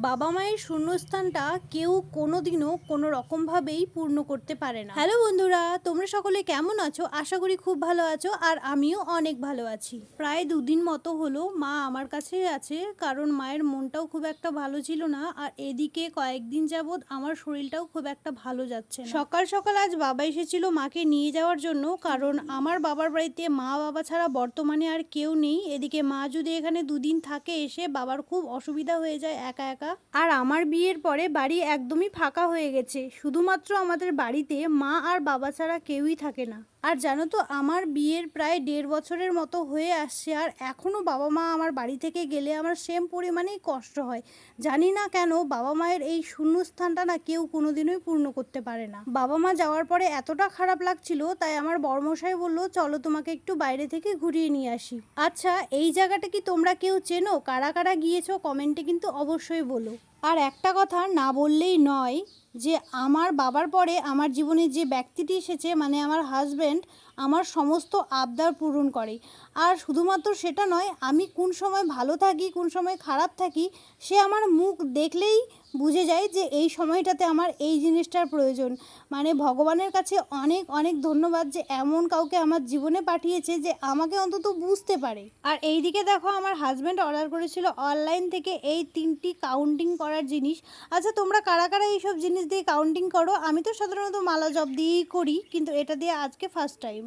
বাবা মায়ের শূন্যস্থানটা কেউ কোনোদিনও কোনো রকমভাবেই পূর্ণ করতে পারে না। হ্যালো বন্ধুরা, তোমরা সকলে কেমন আছো? আশা করি খুব ভালো আছো, আর আমিও অনেক ভালো আছি। প্রায় দুদিন মতো হলো মা আমার কাছেই আছে, কারণ মায়ের মনটাও খুব একটা ভালো ছিল না, আর এদিকে কয়েকদিন যাবৎ আমার শরীরটাও খুব একটা ভালো যাচ্ছে না। সকাল সকাল আজ বাবা এসেছিল মাকে নিয়ে যাওয়ার জন্য, কারণ আমার বাবার বাড়িতে মা বাবা ছাড়া বর্তমানে আর কেউ নেই। এদিকে মা যদি এখানে দুদিন থাকে এসে, বাবার খুব অসুবিধা হয়ে যায় একা একা। আর আমার বিয়ের পরে বাড়ি একদমই ফাঁকা হয়ে গেছে, শুধুমাত্র আমাদের বাড়িতে মা আর বাবা ছাড়া কেউই থাকে না। আর জানো তো, আমার বিয়ের প্রায় 1.5 বছরের মতো হয়ে আসছে, আর এখনও বাবা মা আমার বাড়ি থেকে গেলে আমার সেম পরিমাণেই কষ্ট হয়। জানি না কেন বাবা মায়ের এই শূন্যস্থানটা না কেউ কোনোদিনই পূর্ণ করতে পারে না। বাবা মা যাওয়ার পরে এতটা খারাপ লাগছিল, তাই আমার বড়মশাই বললো চলো তোমাকে একটু বাইরে থেকে ঘুরিয়ে নিয়ে আসি। আচ্ছা, এই জায়গাটা কি তোমরা কেউ চেনো? কারা কারা গিয়েছো কমেন্টে কিন্তু অবশ্যই বলো। আর একটা কথা না বললেই নয়, যে আমার বাবার পরে আমার জীবনে যে ব্যক্তিটি এসেছে, মানে আমার হাজব্যান্ড, আমার সমস্ত আবদার পূরণ করে। আর শুধুমাত্র সেটা নয়, আমি কোন সময় ভালো থাকি কোন সময় খারাপ থাকি, সে আমার মুখ দেখলেই বুঝে যায় যে এই সময়টাতে আমার এই জিনিসটার প্রয়োজন। মানে ভগবানের কাছে অনেক অনেক ধন্যবাদ যে এমন কাউকে আমার জীবনে পাঠিয়েছে যে আমাকে অন্তত বুঝতে পারে। আর এইদিকে দেখো, আমার হাজব্যান্ড অর্ডার করেছিল অনলাইন থেকে এই 3টি কাউন্টিং করার জিনিস। আচ্ছা, তোমরা কারা কারা এইসব জিনিস দিয়ে কাউন্টিং করো? আমি তো সাধারণত মালা জপ দিয়েই করি, কিন্তু এটা দিয়ে আজকে ফার্স্ট টাইম।